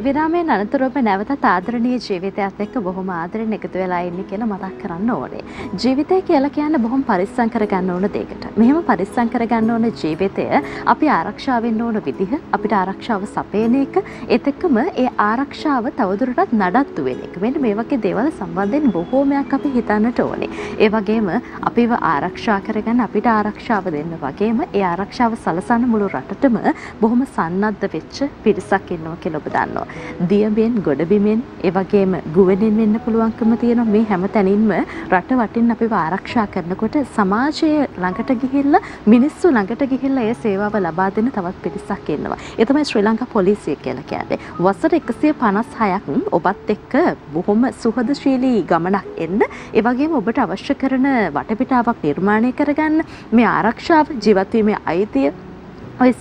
විරාමයෙන් අනතුරුව නැවතත් ආදරණීය ජීවිතයත් එක්ක බොහොම ආදරෙන් එකතු වෙලා ඉන්නේ කියලා මතක් කරන්න ඕනේ. ජීවිතය කියලා කියන්නේ බොහොම පරිස්සම් කරගන්න ඕන දෙයකට. මෙහෙම පරිස්සම් කරගන්න ඕන ජීවිතය අපි ආරක්ෂා වෙන්න ඕන විදිහ, අපිට ආරක්ෂාව සපයන එක, ඒත් එක්කම ඒ ආරක්ෂාව තවදුරටත් නඩත්තු වෙන එක. මෙන්න මේ වගේ දේවල් සම්බන්ධයෙන් බොහෝමයක් අපි හිතන්නට ඕනේ. ඒ වගේම අපිව ආරක්ෂා කරගන්න, අපිට ආරක්ෂාව දෙන්න වගේම ඒ ආරක්ෂාව සලසන මුළු රටටම බොහොම සන්නද්ධ වෙච්ච පිරිසක් ඉන්නවා කියලා ඔබ දන්නවා. දියබෙන්, ගොඩබිමෙන්, ඒ වගේම ගුවනින් වෙන්න පුළුවන්කම තියෙනවා. මේ හැම තැනින්ම රට වටින් අපිව ආරක්ෂා කරනකොට සමාජයේ ළඟට ගිහිල්ලා, මිනිස්සු ළඟට ගිහිල්ලා ඒ සේවාව ලබා දෙන තවත් පිරිසක් ඉන්නවා. ඒ තමයි ශ්‍රී ලංකා පොලිසිය කියලා කියන්නේ. වසර 156ක් ඔබත් එක්ක බොහොම සුහදශීලී ගමනක් එන්න, ඒ වගේම ඔබට අවශ්‍ය කරන වටපිටාවක් නිර්මාණය කරගන්න, මේ ආරක්ෂාව, ජීවත් වීමේ අයිතිය, ඔය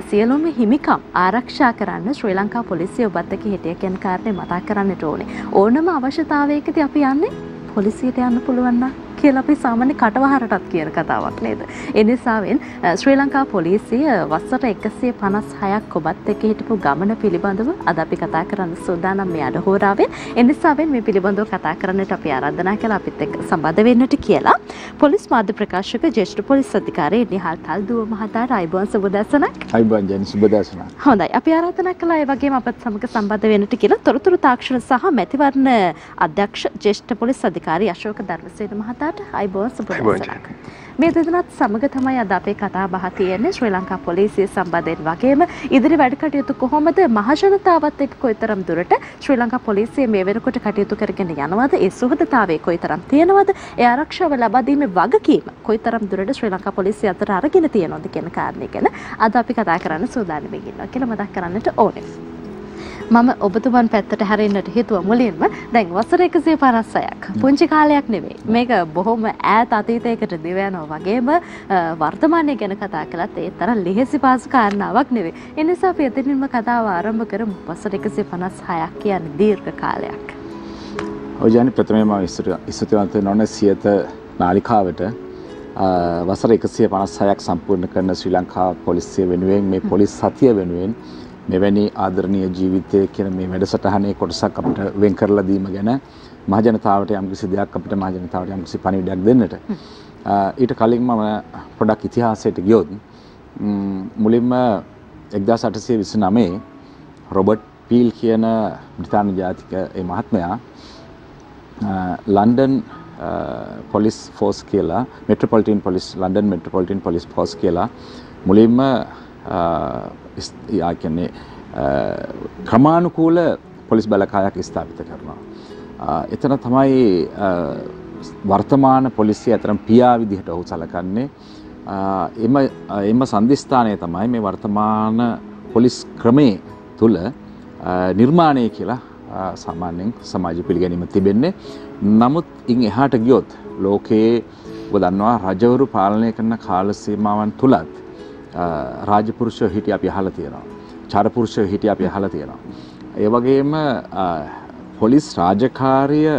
සියලුම හිමිකම් ආරක්ෂා කරන්න ශ්‍රී ලංකා පොලිසිය ඔබත් එක්ක හිටිය කියන කාරණේ මතක් කරන්නට ඕනේ. ඕනම අවශ්‍යතාවයකදී අපි යන්නේ පොලිසියට යන්න පුළුවන් නම් කියලා අපි සාමාන්‍ය කටවහරටත් කියන කතාවක් නේද? ඒ නිසාවෙන් ශ්‍රී ලංකා පොලිසිය වසර 156ක් ඔබත් එක්ක හිටපු ගමන පිළිබඳව අද අපි කතා කරන්න සූදානම් මේ අඩහෝරාවෙන්. ඒ නිසාවෙන් මේ පිළිබඳව කතා කරන්නට අපි ආරාධනා කළා අපිත් එක්ක සම්බන්ධ වෙන්නට කියලා. පොලිස් මාධ්‍ය ප්‍රකාශක ජ්‍යෙෂ්ඨ පොලිස් අධිකාරී නිහාල් තල්දුව මහතාට අයිබෝන් සුබදසනක්. අයිබෝන් ජෙන් සුබදසනක්. හොඳයි. අපි ආරාධනා කළා ඒ වගේම අපත් සමග සම්බන්ධ වෙන්නට කියලා තොරතුරු තාක්ෂණ සහ මැතිවරණ අධ්‍යක්ෂ ජ්‍යෙෂ්ඨ පොලිස් අධිකාරී අශෝක ධර්මසේන මහතා අයිබෝන් සුබදසනක්. මේ දෙදෙනාත් සමග තමයි අද අපේ කතා බහ තියෙන්නේ ශ්‍රී ලංකා පොලිසිය සම්බන්ධයෙන් වගේම ඉදිරි වැඩ කටයුතු කොහොමද, මහජනතාවත් එක්ක කොයිතරම් දුරට ශ්‍රී ලංකා පොලිසිය මේ වෙනකොට කටයුතු කරගෙන යනවද, ඒ සුහදතාවය කොයිතරම් තියෙනවද, ඒ ආරක්ෂාව ලබා දීමේ වගකීම කොයිතරම් දුරට ශ්‍රී ලංකා පොලිසිය අතර අරගෙන තියෙනවද කියන කාරණේ ගැන අද අපි කතා කරන්න සූදානම් වෙනවා කියලා මතක් කරන්නට ඕනේ. මම ඔබතුමන් පැත්තට හැරෙන්නට හේතුව මුලින්ම දැන් වසර 156ක් පුංචි කාලයක් නෙවෙයි. මේක බොහොම ඈත අතීතයකට දිව යනවා වගේම වර්තමානය ගැන කතා කළත් ඒ තරම් ලිහිසි පාසු කාරණාවක් නෙවෙයි. ඒ නිසා අපි එතනින්ම කතාව ආරම්භ කරමු. වසර 156ක් කියන්නේ දීර්ඝ කාලයක්. ඔය ජානි ප්‍රථමයෙන්ම ඉස්තුතිවන්ත වෙන්න සියත නාලිකාවට වසර 156ක් සම්පූර්ණ කරන ශ්‍රී ලංකා පොලිසිය වෙනුවෙන්, මේ පොලිස් සතිය වෙනුවෙන් මෙවැනි ආදරණීය ජීවිතය කියන මේ වැඩසටහනේ කොටසක් අපිට වෙන් කරලා දීම ගැන මහජනතාවට යම්කිසි දෙයක්, අපිට මහජනතාවට යම්කිසි පණිවිඩයක් දෙන්නට. ඊට කලින් මම පොඩක් ඉතිහාසයට ගියොත් මුලින්ම 1829 රොබර්ට් පීල් කියන බ්‍රිතාන්‍ය ජාතික ඒ මහත්මයා ලන්ඩන් පොලිස් ෆෝස් කියලා, metropolitan police, London metropolitan police force කියලා මුලින්ම කියන්නේ ක්‍රමානුකූල පොලිස් බලකායක් ස්ථාපිත කරනවා. එතන තමයි වර්තමාන පොලිසිය අතරම පියා විදිහට ඔහු සැලකන්නේ. එම සන්ධිස්ථානය තමයි මේ වර්තමාන පොලිස් ක්‍රමේ තුල නිර්මාණය කියලා සාමාන්‍යයෙන් සමාජ පිළිගැනීම තිබෙන්නේ. නමුත් ඉන් එහාට ගියොත් ලෝකයේ ඔබ දන්නවා රජවරු පාලනය කරන කාල සීමාවන් තුලත් රාජපුරුෂයෝ හිටිය අපි අහලා තියෙනවා. චාරපුරුෂයෝ හිටිය අපි අහලා තියෙනවා. ඒ වගේම පොලිස් රාජකාරිය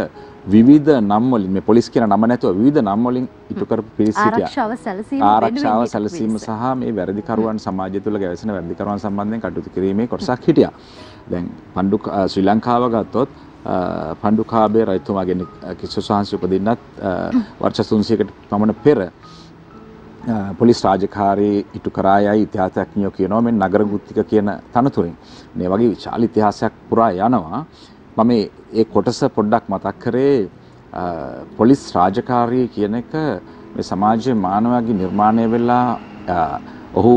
විවිධ නම් වලින්, මේ පොලිස් කියන නම නැතුව විවිධ නම් වලින් ඉටු කරපු පිරිස හිටියා. ආරක්ෂාව සැලසීම සහ මේ වැරදිකරුවන් සමාජය තුළ ගැවසෙන වැරදිකරුවන් සම්බන්ධයෙන් කටයුතු කිරීමේ කොටසක් හිටියා. දැන් ශ්‍රී ලංකාව ගත්තොත් පණ්ඩුකාභය රජතුමාගෙන් කිසෝසාංශ උපදින්නත් වර්ෂ 300කට පමණ පෙර පොලිස් රාජකාරී ඉටු කරායයි ඉතිහාසඥයෝ කියනවා මේ නගර ගුත්තික කියන තනතුරින්. මේ වගේ විශාල ඉතිහාසයක් පුරා යනවා. මම මේ කොටස පොඩ්ඩක් මතක් කරේ පොලිස් රාජකාරී කියන එක මේ සමාජයේ මානවයාගේ නිර්මාණය වෙලා ඔහු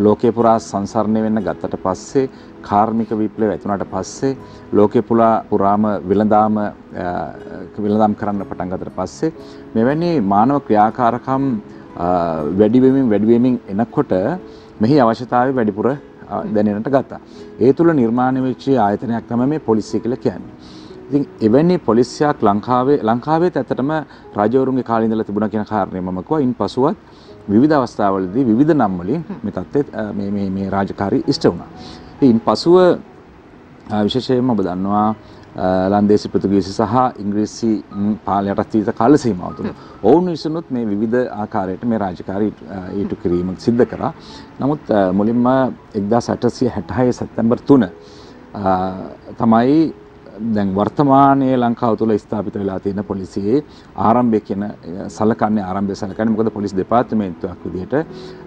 ලෝකේ පුරා සංසරණය වෙන්න ගත්තට පස්සේ, කාර්මික විප්ලවය ඇති වුණාට පස්සේ, ලෝකේ පුරාම විලඳාම් කරන්න පටන් ගත්තට පස්සේ මෙවැනි මානව ක්‍රියාකාරකම් වැඩි වෙමින් එනකොට මෙහි අවශ්‍යතාවය වැඩිපුර දැනෙන්නට ගත්තා. ඒ තුල නිර්මාණය වෙච්ච ආයතනයක් තමයි මේ පොලිසිය කියලා කියන්නේ. ඉතින් එවැනි පොලිසියක් ලංකාවේ ඇත්තටම රජවරුන්ගේ කාලේ ඉඳලා තිබුණා කියන කාරණේ මම කිව්වා. ඉන්පසුවත් විවිධ අවස්ථාවලදී විවිධ නම් වලින් මේ තත්ත්වයේ මේ රාජකාරී ඉෂ්ට වුණා. ඉන් පසුව විශේෂයෙන්ම ඔබ දන්නවා ලන්දේසි පෘතුගීසි සහ ඉංග්‍රීසි පාලනයට අතීත කාල සීමාව තුළ ඔවුන් විසිනුත් මේ විවිධ ආකාරයට මේ රාජකාරී ඊට කිරීම සිද්ධ කරා. නමුත් මුලින්ම 1866 සැප්තැම්බර් 3 තමයි දැන් වර්තමානයේ ලංකාව තුළ ස්ථාපිත වෙලා තියෙන පොලිසියේ ආරම්භය කියන ආරම්භය සලකන්නේ මොකද පොලිස් දෙපාර්තමේන්තුවක් විදිහට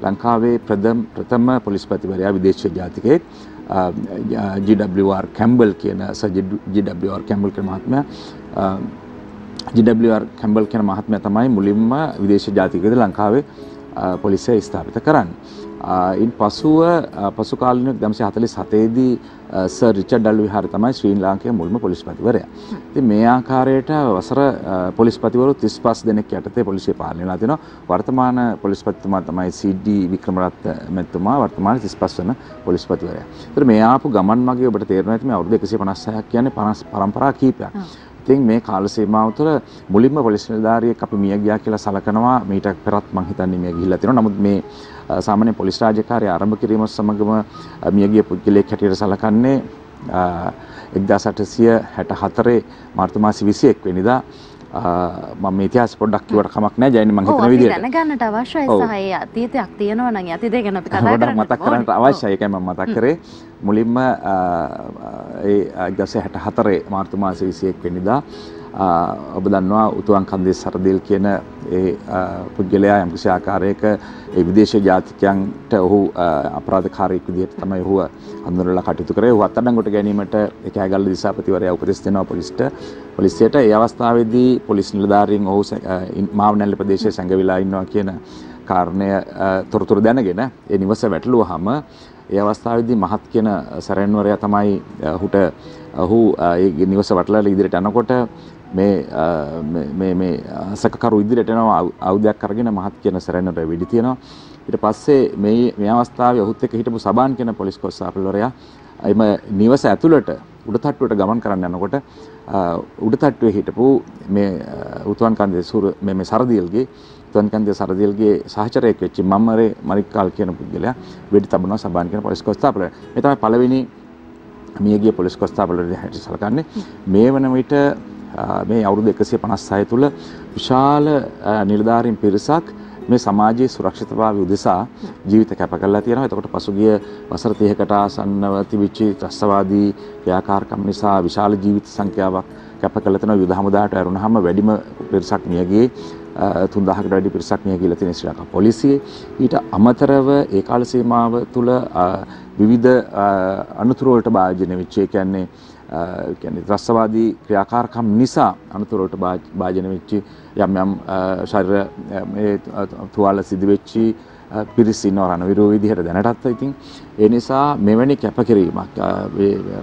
ලංකාවේ ප්‍රථම පොලිස්පතිවරයා විදේශීය ජාතිකයෙක් GWR කැම්බල් කියන සර් GWR කැම්බල් කියන මහත්මයා GWR කැම්බල් කියන මහත්මයා තමයි මුලින්ම විදේශීය ජාතිකයෙක් ලංකාවේ පොලිසිය ස්ථාපිත කරන්නේ. ඉන් පසු කාලින 1947 දී සර් රිචඩ් ඩල්විහාර තමයි ශ්‍රී ලාංකේය මුල්ම පොලිස්පතිවරයා. ඉතින් මේ ආකාරයට වසර පොලිස්පතිවරු 35 දෙනෙක් යටතේ පොලිසිය පාලනය වෙලා තිනවා. වර්තමාන පොලිස්පතිතුමා තමයි CD වික්‍රමරත්න මැතිතුමා වර්තමාන 35 වන පොලිස්පතිවරයා. ඒතර මේ ආපු ගමන් මගේ ඔබට තේරෙනවා ඇති මේ අවුරුදු 156ක් කියන්නේ පරම්පරා කීපයක්. ඉතින් මේ කාල සීමාව තුළ මුලින්ම පොලිස් නිලධාරියෙක් අපි මිය ගියා කියලා සලකනවා. මීට පෙරත් මං හිතන්නේ මිය ගිහිල්ලා තියෙනවා. නමුත් මේ සාමාන්‍ය පොලිස් රාජකාරිය ආරම්භ කිරීම සමගම මියගිය පුද්ගලයෙක් හැටියට සලකන්නේ 1864 මාර්තු මාසේ 21 වෙනිදා මම මේ ඉතිහාස පොඩ්ඩක් කිව්වට කමක් නැහැ ජයනි මං හිතන විදිහට. ඔව් දැනගන්නට අවශ්‍යයි සහ ඒ අතීතයක් තියෙනවා නම් අතීතය ගැන අපි කතා කරන්න මතක් කරන්නට අවශ්‍යයි. ඒකයි මම මතක් කරේ. මුලින්ම ඒ 1864 මාර්තු මාසේ 21 වෙනිදා ඔබ දන්නවා උතුවන් කන්දේ සරදිල් කියන ඒ පුද්ගලයා යම්කිසි ආකාරයක ඒ විදේශීය ජාතිකයන්ට ඔහු අපරාධකාරයෙක් විදිහට තමයි ඔහු හඳුන්වලා කටයුතු කරේ. ඔහු අත්අඩංගුවට ගැනීමට ඒකෑගල්ල දිසාපතිවරයා උපදෙස් දෙනවා පොලිසියට. ඒ අවස්ථාවේදී පොලිස් නිලධාරීන් ඔහු මාවනැල්ල ප්‍රදේශයේ සැඟවිලා ඉන්නවා කියන කාරණය තොරතුරු දැනගෙන ඒ නිවස වැටලුවාම ඒ අවස්ථාවේදී මහත් කියන සැරෙන්වරයා තමයි ඔහු ඒ නිවස වටලලා ඉදිරියට යනකොට මේ සකකරු ඉදිරියට එනවා ආයුධයක් අරගෙන මහත් කියන සැරෙන්වරයා වෙඩි තියනවා. ඊට පස්සේ මේ අවස්ථාවේ ඔහුත් එක්ක හිටපු සබාන් කියන පොලිස් කොස්තාපල්වරයා එම නිවස ඇතුළට උඩතට්ටුවට ගමන් කරන්න යනකොට උඩතට්ටුවේ හිටපු මේ උතුවන් කන්දේ මේ සරදියල්ගේ සරදියල්ගේ සහචරයෙක් වෙච්ච මම්මරේ මරික්කාල් කියන පුද්ගලයා වෙඩි තබනවා සබාන් කියන පොලිස් කොස්තාපල්වරයා. මේ තමයි පළවෙනි මියගිය පොලිස් කොස්තාපල්වරයා හැටියට සැලකන්නේ. මේ වන විට මේ අවුරුදු 156 තුල විශාල නිලධාරීන් පිරිසක් මේ සමාජයේ සුරක්ෂිතභාවය උදෙසා ජීවිත කැප කරලා තියෙනවා. එතකොට පසුගිය වසර 30කට ආසන්නව තිබිච්ච ත්‍රස්තවාදී ක්‍රියාකාරකම් නිසා විශාල ජීවිත සංඛ්‍යාවක් කැප කරලා තියෙනවා. යුද හමුදාවට ඇරුණාම වැඩිම පිරිසක් මිය ගියේ 3000කට වැඩි පිරිසක් මිය ගිහලා තියෙන ශ්‍රී ලංකා පොලිසිය. ඊට අමතරව ඒ කාල සීමාව තුළ විවිධ අනුතුරු වලට භාජනය වෙච්ච කියන්නේ ත්‍රස්තවාදී ක්‍රියාකාරකම් නිසා අනුතුරු වලට භාජනය වෙච්ච යම් ශරීර මේ තුවාල සිදු වෙච්ච පිරිස ඉන්නවා රණවිරෝ විදිහට දැනටත්. ඉතින් ඒ නිසා මෙවැනි කැපකිරීමක්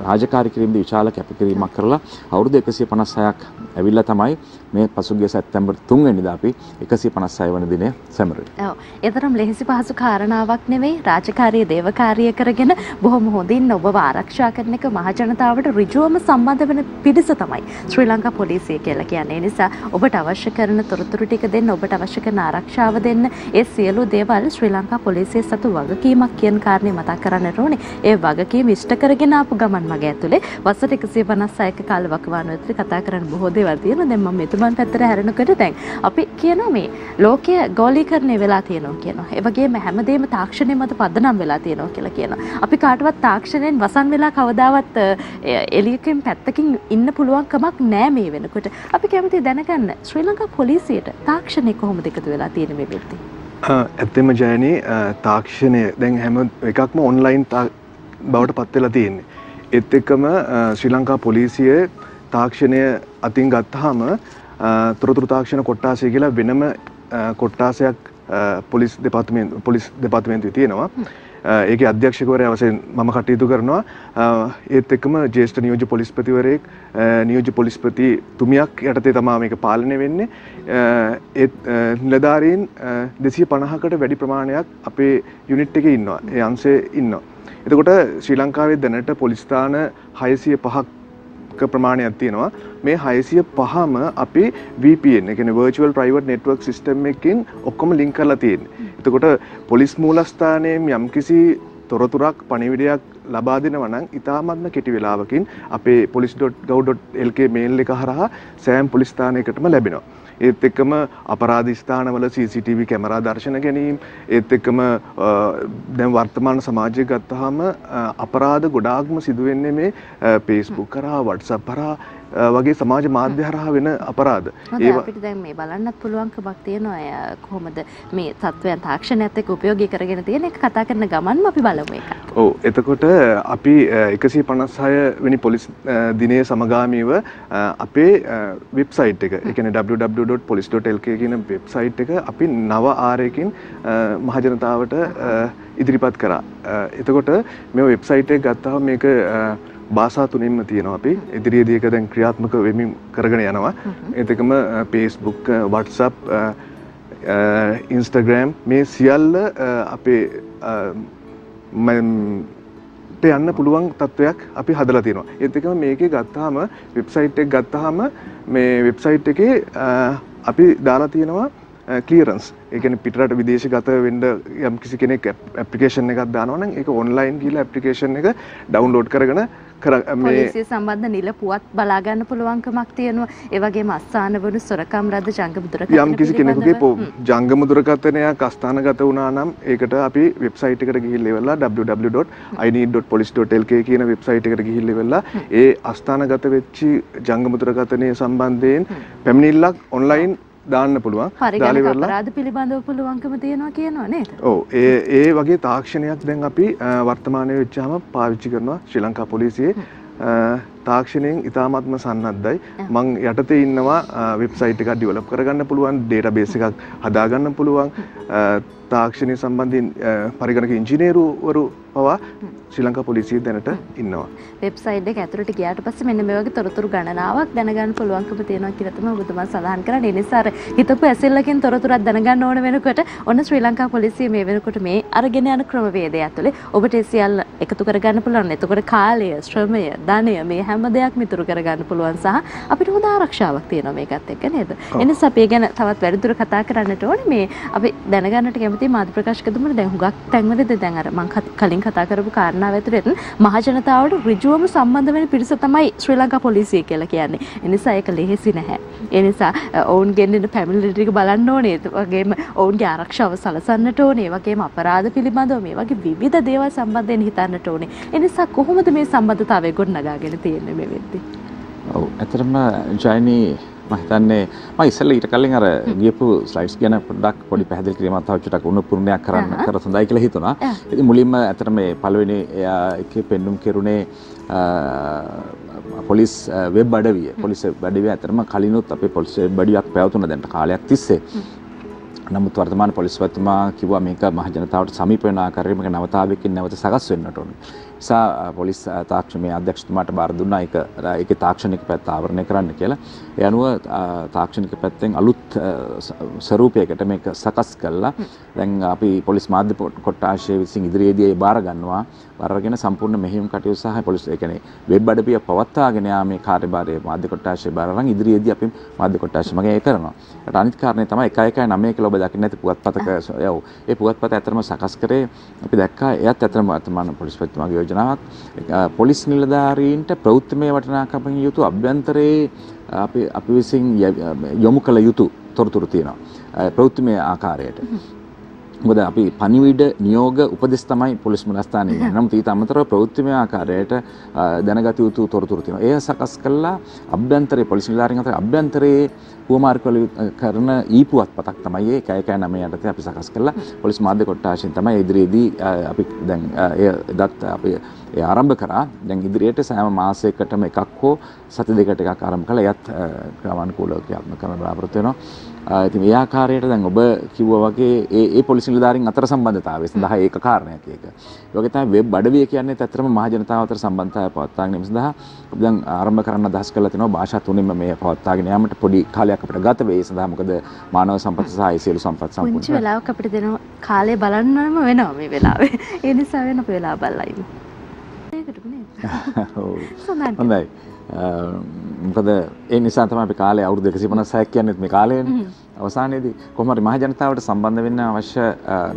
රාජකාරී කිරීමේදී විශාල කැපකිරීමක් කරලා අවුරුදු 156ක් ඇවිල්ලා තමයි මේ පසුගිය සැප්තැම්බර් 3 වෙනිදා අපි 156 වන දිනය සැමරුවේ. ඔව්. ඒතරම් ලෙහෙසි පහසු කාරණාවක් නෙවෙයි. රාජකාරී දේවකාරිය කරගෙන බොහොම හොඳින් ඔබව ආරක්ෂා කරන එක මහ ජනතාවට ඍජුවම සම්බන්ධ වෙන පිරිස තමයි ශ්‍රී ලංකා පොලිසිය කියලා කියන්නේ. ඒ නිසා ඔබට අවශ්‍ය කරන තොරතුරු ටික දෙන්න, ඔබට අවශ්‍ය කරන ආරක්ෂාව දෙන්න, ඒ සියලු දේවල් ශ්‍රී ලංකා පොලිසිය සතු වගකීමක් කියන කාරණේ මතක් කරන්නට ඕනේ. ඒ වගකීම ඉෂ්ට කරගෙන ආපු ගමන් මග ඇතුලේ වසර 156ක කාල වකවානුව ඇතුලේ කතා කරන්න බොහෝ දේවල් තියෙනවා. දැන් මම මෙතුමන් පැත්තට හැරෙනකොට දැන් අපි කියනවා මේ ලෝකයේ ගෝලීකරණය වෙලා තියෙනවා කියනවා. ඒ වගේම හැමදේම තාක්ෂණය මත පදනම් වෙලා තියෙනවා කියලා කියනවා. අපි කාටවත් තාක්ෂණයෙන් වසන් වෙලා කවදාවත් එළියකින් පැත්තකින් ඉන්න පුළුවන් කමක් නෑ මේ වෙනකොට. අපි කැමති දැනගන්න ශ්‍රී ලංකා පොලිසියට තාක්ෂණය කොහොමද එකතු වෙලා තියෙන්නේ මේ වෙද්දී? ඇත්තම ජයනි තාක්ෂණය දැන් හැම එකක්ම ඔන්ලයින් බවට පත් වෙලා තියෙන්නේ. ඒත් එක්කම ශ්‍රී ලංකා පොලිසිය තාක්ෂණය අතින් ගත්තාම තොරතුරු තාක්ෂණ කොට්ටාසය කියලා වෙනම කොට්ටාසයක් පොලිස් දෙපාර්තමේන්තුවේ තියෙනවා. ඒකේ අධ්‍යක්ෂකවරයා වශයෙන් මම කටයුතු කරනවා. ඒත් එක්කම ජ්‍යෙෂ්ඨ නියෝජ්‍ය පොලිස්පතිවරයෙක් නියෝජ්‍ය පොලිස්පතිතුමියක් යටතේ තමයි මේක පාලනය වෙන්නේ. ඒ නිලධාරීන් 250කට වැඩි ප්‍රමාණයක් අපේ යුනිට් එකේ ඉන්නවා. ඒ අංශයේ ඉන්නවා. එතකොට ශ්‍රී ලංකාවේ දැනට පොලිස් ස්ථාන 605ක් ප්‍රමාණයක් තියෙනවා. මේ 605ම අපි VPN, ඒ කියන්නේ Virtual Private Network System එකකින් ඔක්කොම ලින්ක් කරලා තියෙන්නේ. එතකොට පොලිස් මූලස්ථානයේ යම්කිසි තොරතුරක් පණිවිඩයක් ලබා දෙනවා නම් ඉතාමත්ම කෙටි වෙලාවකින් අපේ police.gov.lk මේල් එක හරහා සෑම පොලිස් ස්ථානයකටම ලැබෙනවා. ඒත් එක්කම අපරාධ ස්ථානවල CCTV කැමරා දර්ශන ගැනීම, ඒත් එක්කම දැන් වර්තමාන සමාජය ගත්තාම අපරාධ ගොඩාක්ම සිදු වෙන්නේ මේ Facebook කරා, WhatsApp කරා වගේ සමාජ මාධ්‍ය හරහා වෙන අපරාධ. ඒවා අපිට දැන් මේ බලන්නත් පුළුවන්කමක් තියෙනවා කොහොමද මේ තත්ත්වයන් තාක්ෂණයත් එක්ක උපයෝගී කරගෙන තියෙන එක කතා කරන ගමන්ම අපි බලමු ඒක. ඔව් එතකොට අපි 156 වෙනි පොලිස් දිනයේ සමගාමීව අපේ වෙබ්සයිට් එක, ඒ කියන්නේ www.police.lk කියන වෙබ්සයිට් එක අපි නව ආරයකින් මහජනතාවට ඉදිරිපත් කරා. එතකොට මේ වෙබ්සයිට් එක ගත්තාම මේක භාෂා තුනින්ම තියෙනවා. අපි ඉදිරියේදී ඒක දැන් ක්‍රියාත්මක වෙමින් කරගෙන යනවා. ඒත් එකම Facebook, WhatsApp, Instagram මේ සියල්ල අපේ යන්න පුළුවන් තත්වයක් අපි හදලා තියෙනවා. ඒත් එකම මේකේ ගත්තාම වෙබ්සයිට් එක ගත්තාම මේ වෙබ්සයිට් එකේ අපි දාලා තියෙනවා ක්ලියරන්ස්. ඒ කියන්නේ පිටරට විදේශගත වෙන්න යම් කිසි කෙනෙක් ඇප්ලිකේෂන් එකක් දානවා නම් ඒක ඔන්ලයින් ගිහලා ඇප්ලිකේෂන් එක ඩවුන්ලෝඩ් කරගෙන පොලිසිය සම්බන්ධ නිල පුවත් බලා ගන්න පුළුවන්කමක් තියෙනවා. ඒ වගේම අස්ථාන වුණු සොරකම් රද්ද ජංගම දුරකථන යම් කිසි කෙනෙකුගේ ජංගම දුරකථනයක් අස්ථානගත වුණා නම් ඒකට අපි වෙබ්සයිට් එකට ගිහිල්ලා ඉවරලා www.ineed.police.lk කියන වෙබ්සයිට් එකට ගිහිල්ලා ඉවරලා ඒ අස්ථානගත වෙච්ච ජංගම දුරකථනය සම්බන්ධයෙන් පැමිණිල්ලක් ඔන්ලයින් දාන්න පුළුවන්. දාලා ඉවරලා අපරාධ පිළිබඳව පුළුවන්කම තියෙනවා කියනවා නේද? ඔව් ඒ වගේ තාක්ෂණයක් දැන් අපි වර්තමානයේ වෙච්චාම පාවිච්චි කරනවා ශ්‍රී ලංකා පොලිසියේ. තාක්ෂණයෙන් ඉතාමත්ම සන්නද්ධයි. මං යටතේ ඉන්නවා වෙබ්සයිට් එකක් ඩෙවලොප් කරගන්න පුළුවන්, ඩේටාබේස් එකක් හදාගන්න පුළුවන්. තාක්ෂණය සම්බන්ධයෙන් පරිගණක ඉංජිනේරුවරු පවා ශ්‍රී ලංකා පොලිසියේ දැනට ඉන්නවා. වෙබ්සයිට් එක ඇතුළට ගියාට පස්සේ මෙන්න මේ වගේ තොරතුරු ගණනාවක් දැනගන්න පුළුවන්කම තියෙනවා කියලා තමයි ඔබතුමා සඳහන් කරන්නේ. ඒ නිසා අර හිතපු ඇසෙල්ලකින් තොරතුරක් දැනගන්න ඕන වෙනකොට ඔන්න ශ්‍රී ලංකා පොලිසිය මේ වෙනකොට මේ අරගෙන යන ක්‍රමවේදය ඇතුලේ ඔබට ඒ සියල්ල එකතු කරගන්න පුළුවන්. එතකොට කාලය, ශ්‍රමය, ධනය මේ හැම දෙයක්ම ඉතුරු කරගන්න පුළුවන් සහ අපිට හොඳ ආරක්ෂාවක් තියෙනවා මේකත් එක්ක නේද? ඒ නිසා අපි ගැන තවත් වැඩිදුර කතා කරන්නට ඕනේ. මේ අපි දැනගන්නට කැමතියි මාධ්‍ය ප්‍රකාශකතුමනි දැන් හුඟක් තැන්වලදී දැන් අර මම කලින් කතා කරපු කාරණාව ඇතුළේ මහජනතාවට ඍජුවම සම්බන්ධ වෙන පිරිස තමයි ශ්‍රී ලංකා පොලිසිය කියලා කියන්නේ. ඒ නිසා ඒක ලෙහෙසි නැහැ. ඒ නිසා ඔවුන් ගෙන්නෙන ෆැමිලි ටික බලන්න ඕනේ. ඒ වගේම ඔවුන්ගේ ආරක්ෂාව සලසන්නට ඕනේ. ඒ වගේම අපරාධ පිළිබඳව මේ වගේ විවිධ දේවල් සම්බන්ධයෙන් හිතන්නට ඕනේ. ඒ නිසා කොහොමද මේ සම්බන්ධතාවය ගොඩනගාගෙන තියෙන්නේ මේ වෙද්දී? ඔව් ඇත්තටම ජයනී මම හිතන්නේ මම ඉස්සෙල්ලා ඊට කලින් අර ගියපු ස්ලයිඩ්ස් ගැන පොඩ්ඩක් පොඩි පැහැදිලි කිරීමක් තව චුට්ටක් උණුපුරුණයක් කරන්න කරත් හොඳයි කියලා හිතුණා. ඉතින් මුලින්ම ඇත්තට මේ පළවෙනි එකේ පෙන්눔 කෙරුණේ පොලිස් වෙබ් අඩවිය. පොලිස් වෙබ් අඩවිය ඇත්තටම කලිනුත් අපේ පොලිස් වෙබ් අඩවියක් පැවතුණා දැන් කාලයක් තිස්සේ. නමුත් වර්තමාන පොලිස්පතිතුමා කිව්වා මේක මහජනතාවට සමීප වෙන ආකාරයකට මේක නවතාවකින් නැවත සකස් වෙන්නට ඕනේ. නිසා පොලිස් තාක්ෂණයේ අධ්‍යක්ෂතුමාට බාර දුන්නා ඒකේ තාක්ෂණික පැත්ත ආවරණය කරන්න කියලා. ඒ අනුව තාක්ෂණික පැත්තෙන් අලුත් ස්වරූපයකට මේක සකස් කළා. දැන් අපි පොලිස් මාධ්‍ය කොට්ටාශය විසින් ඉදිරියේදී බාර ගන්නවා. බාරගෙන සම්පූර්ණ මෙහෙයුම් කටයුතු සහ පොලිස් ඒ කියන්නේ වෙබ් අඩවිය පවත්වාගෙන යාමේ කාර්යභාරය මාධ්‍ය කොට්ටාශය බාර අරන් ඉදිරියේදී අපි මාධ්‍ය කොට්ටාශය මගේ ඒ කරනවා. ඒට අනිත් කාරණේ තමයි 119 කියලා ඔබ දකින්න ඇති පුවත්පතක යව්. ඒ පුවත්පත ඇත්තටම සකස් කරේ අපි දැක්කා එයත් ඇත්තටම වර්තමාන පොලිස්පතිතුමාගේ යෝජනාවක්. පොලිස් නිලධාරීන්ට ප්‍රවෘත්තිමය වටිනාකමින් යුතු අභ්‍යන්තරයේ අපි විසින් යොමු කළ යුතු තොරතුරු තියෙනවා. ප්‍රවෘත්තිමය ආකාරයට. මොකද අපි පණිවිඩ නියෝග උපදෙස් තමයි පොලිස් මුලස්ථානයේ යන්නේ. නමුත් ඊට අමතරව ප්‍රවෘත්තිමය ආකාරයට දැනගත යුතු තොරතුරු තියෙනවා. ඒ සකස් කළා අභ්‍යන්තරයේ පොලිස් නිලධාරීන් අතර අභ්‍යන්තරයේ හුවමාරු කරන ඊපුවත්පතක් තමයි ඒ 119 යටතේ අපි සකස් කළා. පොලිස් මාධ්‍ය කොට්ටාශයෙන් තමයි ඉදිරියේදී අපි දැන් එදත් අපි ආරම්භ කරා. දැන් ඉදිරියට සෑම මාසයකටම එකක් හෝ සති දෙකකට එකක් ආරම්භ කළා. එයත් ක්‍රමානුකූලව ක්‍රියාත්මක කරන්න බලාපොරොත්තු වෙනවා. ඉතින් මේ ආකාරයට දැන් ඔබ කිව්වා වගේ ඒ පොලිස් නිලධාරීන් අතර සම්බන්ධතාවය සඳහා ඒක කාරණයක් ඒක. ඒ වගේ තමයි වෙබ් අඩවිය කියන්නේ ඇත්තටම මහ ජනතාව අතර සම්බන්ධතාවය පවත්වාගෙන යාම සඳහා අපි දැන් ආරම්භ කරන්න අදහස් කරලා තිනවා භාෂා තුනෙන්ම මේ පවත්වාගෙන යාමට පොඩි කාලයක් අපිට ගත වෙයි. ඒ සඳහා මොකද මානව සම්පත් සහ ඒ සියලු සම්පත් සම්පූර්ණ. පුංචි වෙලාවක් අපිට දෙන කාලය බලන්නම වෙනවා මේ වෙලාවේ. ඒ නිසා වෙන වෙලාව බලලා ඉමු. ඒකටම නේද? ඔව්. හොඳයි. මොකද ඒ නිසා තමයි අපි කාලේ අවුරුදු 156ක් කියන්නේ මේ කාලේනේ. අවසානයේදී කොහොම හරි මහ ජනතාවට සම්බන්ධ වෙන්න අවශ්‍ය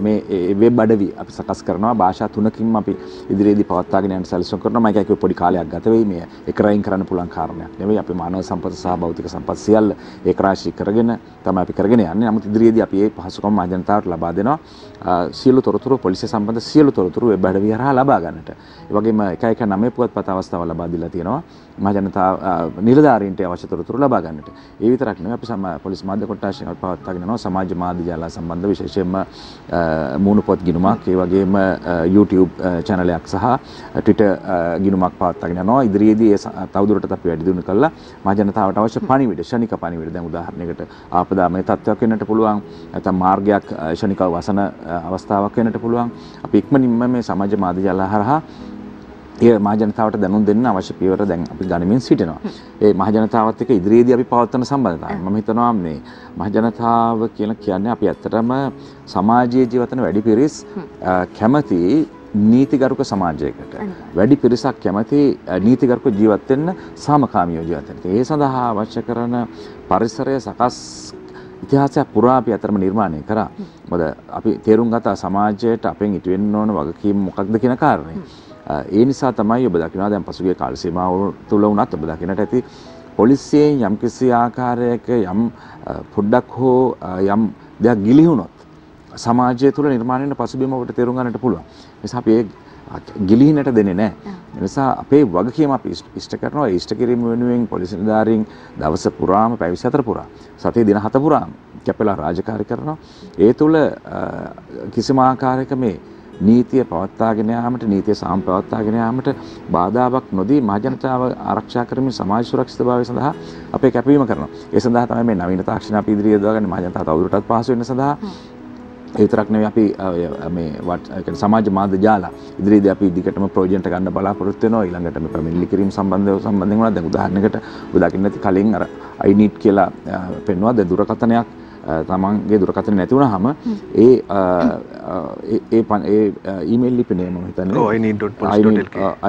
මේ වෙබ් අඩවි අපි සකස් කරනවා. භාෂා 3කින් අපි ඉදිරියේදී පවත්වාගෙන යන්න සැලසුම් කරනවා. මම කියයි පොඩි කාලයක් ගත වෙයි මේ එකරයින් කරන්න පුළුවන් කාරණයක් නෙවෙයි. අපි මානව සම්පත සහ භෞතික සම්පත් සියල්ල ඒකරාශී කරගෙන තමයි අපි කරගෙන යන්නේ. නමුත් ඉදිරියේදී අපි මේ පහසුකම් මහ ජනතාවට ලබා දෙනවා. සියලු තොරතුරු පොලිසිය සම්බන්ධ සියලු තොරතුරු වෙබ් අඩවිය හරහා ලබා ගන්නට. ඒ වගේම 119 පුවත්පත් අවස්ථාව ලබා දීලා තියෙනවා. මහ ජනතාව නිලධාරීන්ට අවශ්‍ය තොරතුරු ලබා ගන්නට. ඒ විතරක් නෙවෙයි අපි පොලිස් මාධ්‍ය කොට්ටාශයෙන් පවත්වාගෙන යනවා සමාජ මාධ්‍ය ජාල සම්බන්ධ විශේෂයෙන්ම මූණු පොත් ගිණුමක් ඒ වගේම YouTube channel එකක් සහ Twitter ගිණුමක් පවත්වාගෙන යනවා. ඉදිරියේදී ඒ තවදුරටත් අපි වැඩි දියුණු කළා මහ ජනතාවට අවශ්‍ය පණිවිඩ ශනික පණිවිඩ දැන් උදාහරණයකට ආපදාමය තත්ත්වයක් වෙන්නට පුළුවන් නැත්නම් මාර්ගයක් ශනිකව වසන අවස්ථාවක් වෙන්නට පුළුවන්. අපි ඉක්මනින්ම මේ සමාජ මාධ්‍ය ජාල හරහා ඒ මහ ජනතාවට දැනුම් දෙන්න අවශ්‍ය පියවර දැන් අපි ගනිමින් සිටිනවා. ඒ මහ ජනතාවත් එක්ක ඉදිරියේදී අපි පවත්වන සම්බන්ධතාවය මම හිතනවා මේ මහ ජනතාව කියලා කියන්නේ අපි ඇත්තටම සමාජයේ ජීවතන වැඩි පිරිස් කැමති නීතිගරුක සමාජයකට. වැඩි පිරිසක් කැමති නීතිගරුක ජීවත් වෙන්න සාමකාමීව ජීවත් වෙන්න. ඒ සඳහා අවශ්‍ය කරන පරිසරය සකස් ඉතිහාසය පුරා අපි අතරම නිර්මාණය කරා. මොකද අපි තේරුම් ගත්තා සමාජයට අපෙන් ඉටු වෙන්න ඕන වගකීම් මොකක්ද කියන කාරණේ. ඒ නිසා තමයි ඔබ දකිනවා දැන් පසුගිය කාල සීමාව තුළ වුණත් ඔබ දකින්නට ඇති පොලිසියෙන් යම් කිසි ආකාරයක යම් පොඩ්ඩක් හෝ යම් දෙයක් ගිලිහුණොත් සමාජය තුළ නිර්මාණය වෙන පසුබිම ඔබට තේරුම් ගන්නට පුළුවන්. ඒ නිසා අපි ගිලිහිනට දෙන්නේ නැහැ. ඒ නිසා අපේ වගකීම අපි ඉෂ්ට කරනවා. ඒ ඉෂ්ට කිරීම වෙනුවෙන් පොලිස් නිලධාරීන් දවස පුරාම පැය 24 පුරා සතියේ දින 7 පුරාම කැපෙලා රාජකාරී කරනවා. ඒ තුළ කිසිම ආකාරයක මේ නීතිය පවත්වාගෙන යාමට නීතිය සාම පවත්වාගෙන යාමට බාධාවක් නොදී මහ ජනතාව ආරක්ෂා කරමින් සමාජ සුරක්ෂිතභාවය සඳහා අපේ කැපවීම කරනවා. ඒ සඳහා තමයි මේ නවීන තාක්ෂණ අපි ඉදිරියට දාගන්නේ මහ ජනතාව තවදුරටත් පහසු වෙන්න සඳහා. ඒ විතරක් නෙවෙයි අපි මේ සමාජ මාධ්‍ය ජාල ඉදිරියේදී අපි දිගටම ප්‍රොජෙක්ට් ගන්න බලාපොරොත්තු වෙනවා. ඊළඟට මේ පැමිණිලි කිරීම සම්බන්ධයෙන් වුණා. දැන් උදාහරණයකට ඔබ දකින්න ඇති කලින් අර I need කියලා පෙන්වුවා. දැන් දුරකථනයක් තමන්ගේ දුරකථන නැති වුණාම ඒ ඊමේල් ලිපිනේ මම හිතන්නේ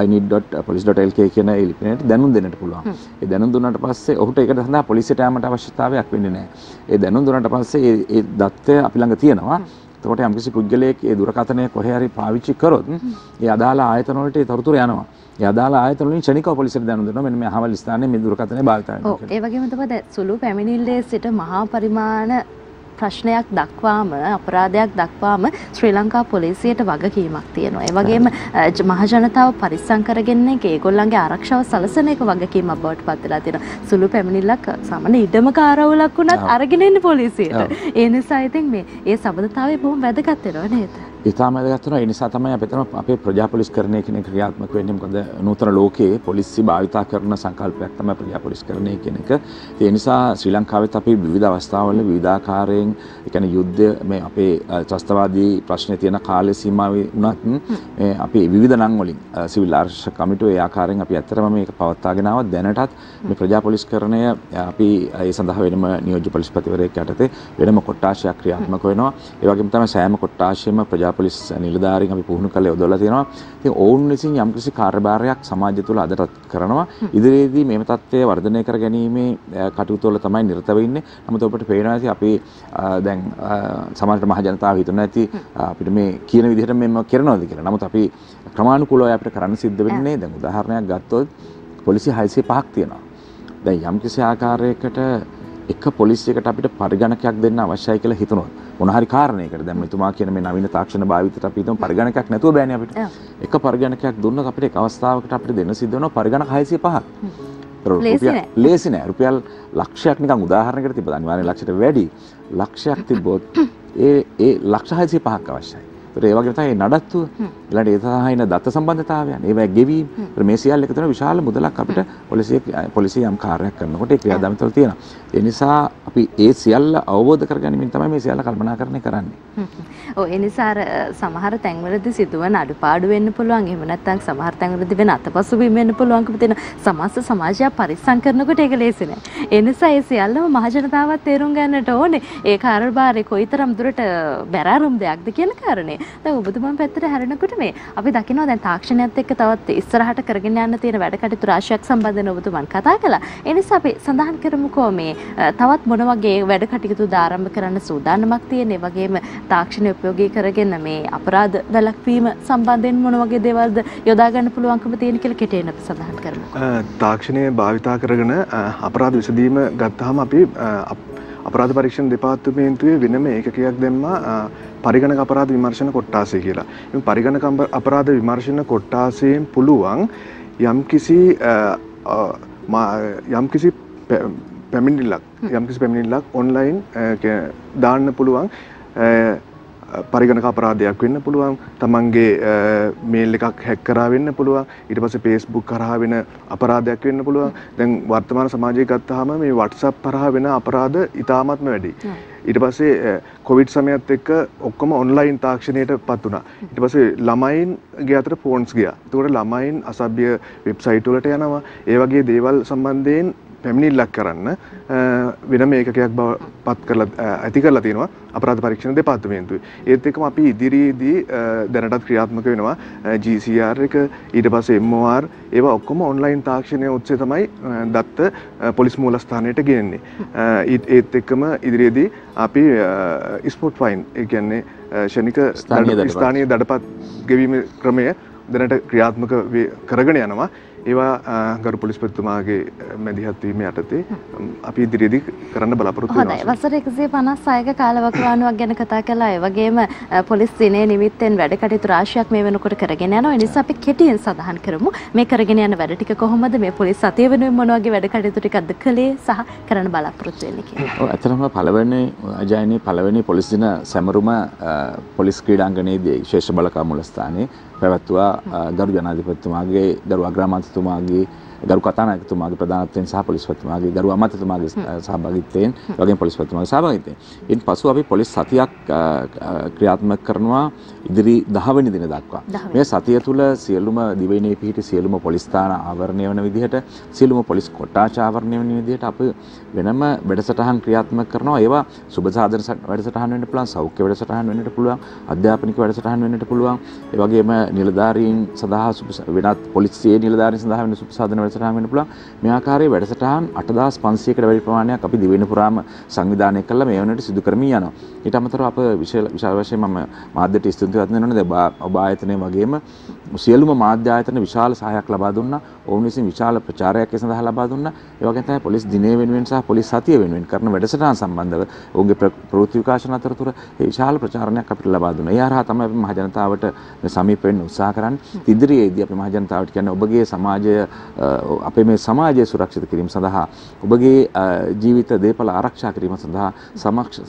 I need.police.lk කියන ඒ ලිපිනේට දැනුම් දෙන්නට පුළුවන්. ඒ දැනුම් දුන්නාට පස්සේ ඔහුට ඒකට සඳහා පොලිසියට යෑමට අවශ්‍යතාවයක් වෙන්නේ නැහැ. ඒ දැනුම් දුන්නාට පස්සේ ඒ දත්තය අපි ළඟ තියෙනවා. එතකොට යම්කිසි පුද්ගලයෙක් ඒ දුරකථනය කොහේ හරි පාවිච්චි කරොත් ඒ අදාළ ආයතන වලට ඒ තොරතුරු යනවා. ඒ අදාළ ආයතන වලින් ක්ෂණිකව පොලිසියට දැනුම් දෙනවා මෙන්න මේ අහවල් ස්ථානයේ මේ දුරකථනය භාවිත වෙනවා කියලා. ඒ වගේම තමයි සුළු පැමිණිල්ලේ සිට මහා පරිමාණ ප්‍රශ්නයක් දක්වාම අපරාධයක් දක්වාම ශ්‍රී ලංකා පොලිසියට වගකීමක් තියෙනවා. ඒ වගේම මහ ජනතාව පරිස්සම් කරගෙන ඒගොල්ලන්ගේ ආරක්ෂාව සලසන එක වගකීමක් බවට පත් වෙලා තියෙනවා. සුළු පැමිණිල්ලක් සාමාන්‍ය ඉඩමක ආරවුලක් වුණත් අරගෙන එන්නේ පොලිසියට. ඒ නිසා ඉතින් මේ ඒ සබඳතාවය බොහොම වැදගත් වෙනවා නේද? ඉතාම වැදගත් වෙනවා. ඒ නිසා තමයි අපේ ප්‍රජා පොලිස්කරණය කියන එක ක්‍රියාත්මක වෙන්නේ. මොකද නූතන ලෝකයේ පොලිසිය භාවිතා කරන සංකල්පයක් තමයි ප්‍රජා පොලිස්කරණය කියන එක. ඒ නිසා ශ්‍රී ලංකාවෙත් අපි විවිධ අවස්ථාවල විවිධාකාරයෙන් ඒ කියන්නේ යුද්ධ මේ අපේ ත්‍රස්තවාදී ප්‍රශ්නේ තියෙන කාල සීමාවේ වුණත් අපි විවිධ නම් වලින් සිවිල් ආරක්ෂක කමිටුව ඒ ආකාරයෙන් අපි ඇත්තටම මේක පවත්වාගෙන ආවා. දැනටත් මේ ප්‍රජා පොලිස්කරණය අපි ඒ සඳහා වෙනම නියෝජ්‍ය පොලිස්පතිවරයෙක් යටතේ වෙනම කොට්ටාශයක් ක්‍රියාත්මක වෙනවා. ඒ වගේම තමයි සෑම කොට්ටාශයෙම ප්‍රජා පොලිස් නිලධාරීන් අපි පුහුණු කළේ යොදවලා තියෙනවා. ඉතින් ඔවුන් විසින් යම්කිසි කාර්යභාරයක් සමාජය තුළ අදටත් කරනවා. ඉදිරියේදී මේ තත්ත්වය වර්ධනය කර ගැනීමේ කටයුතු වල තමයි නිරත වෙන්නේ. නමුත් ඔබට පේනවා ඇති අපි දැන් සමාජයට මහ ජනතාව හිතන ඇති අපිට මේ කියන විදිහට මෙන්න කරනවාද කියලා. නමුත් අපි ක්‍රමානුකූලව අපිට කරන්න සිද්ධ වෙන්නේ දැන් උදාහරණයක් ගත්තොත් පොලිසිය 605ක් තියෙනවා. දැන් යම්කිසි ආකාරයකට එක පොලිසියකට අපිට පරිගණකයක් දෙන්න අවශ්‍යයි කියලා හිතනොත් මොන හරි කාරණයකට දැන් මෙතුමා කියන මේ නවීන තාක්ෂණ භාවිතයට අපි හිතමු පරිගණකයක් නැතුව බෑනේ අපිට. එක පරිගණකයක් දුන්නොත් අපිට එක අවස්ථාවකට අපිට දෙන්න සිද්ධ වෙනවා පරිගණක 605ක්. ලේසි නෑ. රුපියල් ලක්ෂයක් නිකන් උදාහරණයකට තිබ්බද අනිවාර්යෙන් ලක්ෂයට වැඩි ලක්ෂයක් තිබ්බොත් ඒ ලක්ෂ 605ක් අවශ්‍යයි. ඒතර ඒ වගේම තමයි නඩත්තුව ඊළඟට ඒ සහායන දත්ත සම්බන්ධතාවයන් ඒවා ගෙවීම මේ සියල්ල එකතු වෙන විශාල මුදලක් අපිට පොලිසිය යම් කාර්යයක් කරනකොට ඒ ක්‍රියාදාමවල තියෙනවා. ඒ නිසා අපි ඒ සියල්ල අවබෝධ කරගැනීමෙන් තමයි මේ සියල්ල කල්පනාකරණය කරන්නේ. ඔව් ඒ නිසා සමහර තැන්වලදී සිදුවන අඩුපාඩු වෙන්න පුළුවන්. එහෙම නැත්නම් සමහර තැන්වලදී වෙන අතපසුබිම් වෙන්න පුළුවන්කම තියෙන සමස්ත සමාජය පරිස්සම් කරනකොට ඒක ලේසි නෑ. ඒ නිසා ඒ සියල්ලම මහජනතාවත් තේරුම් ගන්නට ඕනේ. ඒ කාර්යභාරය කොයිතරම් දුරට බැරෑරුම් දෙයක්ද කියන කාරණේ. දැන් ඔබතුමන් පැත්තට හැරෙනකොට මේ අපි දකිනවා දැන් තාක්ෂණයත් එක්ක තවත් ඉස්සරහට කරගෙන යන්න තියෙන වැඩ කටයුතු රාශියක් සම්බන්ධව ඔබතුමන් කතා කළා. ඒ නිසා අපි සඳහන් කරමුකෝ මේ තවත් මොන වගේ වැඩ කටයුතු ආරම්භ කරන්න සූදානමක් තියෙන. ඒ වගේම තාක්ෂණය උපයෝගී කරගෙන මේ අපරාධ වැළැක්වීම සම්බන්ධයෙන් මොන වගේ දේවල්ද යොදා ගන්න පුළුවන්කම තියෙන කියලා කෙටියෙන් අපි සඳහන් කරමු. තාක්ෂණය භාවිතා කරගෙන අපරාධ විසඳීම ගත්තාම අපි අපරාධ පරීක්ෂණ දෙපාර්තමේන්තුවේ වෙනම ඒකකයක් දැම්මා පරිගණක අපරාධ විමර්ශන කොට්ටාසය කියලා. මේ පරිගණක අපරාධ විමර්ශන කොට්ටාසයෙන් පුළුවන් යම්කිසි පැමිණිල්ලක් ඔන්ලයින් දාන්න පුළුවන්. පරිගණක අපරාධයක් වෙන්න පුළුවන්, තමන්ගේ මේල් එකක් හැක් කරා වෙන්න පුළුවන්, ඊට පස්සේ Facebook කරා වෙන අපරාධයක් වෙන්න පුළුවන්. දැන් වර්තමාන සමාජයේ ගත්තාම මේ WhatsApp කරා වෙන අපරාධ ඉතාමත්ම වැඩි. ඊට පස්සේ කොවිඩ් සමයත් එක්ක ඔක්කොම ඔන්ලයින් තාක්ෂණයට පත් වුණා. ඊට පස්සේ ළමයින්ගේ අතර ෆෝන්ස් ගියා. ඒකට ළමයින් අසභ්‍ය වෙබ්සයිට් වලට යනවා. ඒ වගේ දේවල් සම්බන්ධයෙන් පැමිණිල්ලක් කරන්න වෙනම ඒකකයක් පත් කරලා ඇති කරලා තියෙනවා අපරාධ පරීක්ෂණ දෙපාර්තමේන්තුවේ. ඒත් එක්කම අපි ඉදිරියේදී දැනටත් ක්‍රියාත්මක වෙනවා GCR එක, ඊට පස්සේ MOR, ඒවා ඔක්කොම ඔන්ලයින් තාක්ෂණය ඔස්සේ තමයි දත්ත පොලිස් මූලස්ථානයට ගෙනෙන්නේ. ඒත් එක්කම ඉදිරියේදී අපි ස්පොට් ෆයින්, ඒ කියන්නේ ශනික ස්ථානීය දඩපත් ගෙවීම ක්‍රමය දැනට ක්‍රියාත්මක කරගෙන යනවා. ඒවා ගරු පොලිස්පතිතුමාගේ මැදිහත් වීම යටතේ අපි ඉදිරියේදී කරන්න බලාපොරොත්තු වෙනවා. හොඳයි. වසර 156ක කාලවකවානුවක් ගැන කතා කළා. ඒ වගේම පොලිස් දිනයේ නිමිත්තෙන් වැඩ කටයුතු රාශියක් මේ වෙනකොට කරගෙන යනවා. ඒ නිසා අපි කෙටියෙන් සඳහන් කරමු. මේ කරගෙන යන වැඩ ටික කොහොමද? මේ පොලිස් සතිය වෙනුවෙන් මොන වගේ වැඩ කටයුතු ටිකක්ද කළේ සහ කරන්න බලාපොරොත්තු වෙන්නේ කියලා. ඔව්, ඇත්තටම පළවෙනි පොලිස් දින සැමරුම පොලිස් ක්‍රීඩාංගණයේදී විශේෂ බලකා මූලස්ථානයේ පැවැත්වුවා. ගරු ජනාධිපතිතුමාගේ, ගරු අග්‍රාමාත්‍යතුමාගේ, ගරු කතානායකතුමාගේ ප්‍රධානත්වයෙන් සහ පොලිස්පතිතුමාගේ, ගරු අමාත්‍යතුමාගේ සහභාගීත්වයෙන්, වගේම පොලිස්පතිතුමාගේ සහභාගීත්වයෙන්. ඉන් පසු අපි පොලිස් සතියක් ක්‍රියාත්මක කරනවා ඉදිරි 10 වෙනි දින දක්වා. මේ සතිය තුළ සියලුම දිවයිනේ පිහිටි සියලුම පොලිස් ස්ථාන ආවරණය වන විදිහට, සියලුම පොලිස් කොට්ටාච ආවරණය වන විදිහට අපි වෙනම වැඩසටහන් ක්‍රියාත්මක කරනවා. ඒවා සුබ සාධන වැඩසටහන් වෙන්න පුළුවන්, සෞඛ්‍ය වැඩසටහන් වෙන්නට පුළුවන්, අධ්‍යාපනික වැඩසටහන් වෙන්නට පුළුවන්. ඒ වගේම නිලධාරීන් සඳහා වෙනත් පොලිසියේ නිලධාරීන් සඳහා වෙන සුබ සාධන වැඩසටහන් වෙන්න පුළුවන්. මේ ආකාරයේ වැඩසටහන් 8500කට වැඩි ප්‍රමාණයක් අපි දිවයින පුරාම සංවිධානය කළා මේ වෙනකොට සිදු කරමින් යනවා. ඊට අමතරව අප විශාල වශයෙන් මම මාධ්‍යට ස්තුතිවත් වෙනවා. ඔබ ආයතනය වගේම සියලුම මාධ්‍ය ආයතන විශාල සහායක් ලබා දුන්නා. ඔවුන් විසින් විශාල ප්‍රචාරයක් ඒ සඳහා ලබා දුන්නා. ඒ වගේම තමයි පොලිස් දිනය වෙනුවෙන් සහ පොලිස් සතිය වෙනුවෙන් කරන වැඩසටහන් සම්බන්ධව ඔවුන්ගේ ප්‍රවෘත්ති විකාශන අතරතුර ඒ විශාල ප්‍රචාරණයක් අපිට ලබා දුන්නා. ඒ හරහා තමයි අපි මහ ජනතාවට සමීප වෙන්න උත්සාහ කරන්නේ. ඉදිරියේදී අපි මහ ජනතාවට කියන්නේ ඔබගේ සමාජය, අපේ මේ සමාජය සුරක්ෂිත කිරීම සඳහා, ඔබගේ ජීවිත දේපල ආරක්ෂා කිරීම සඳහා,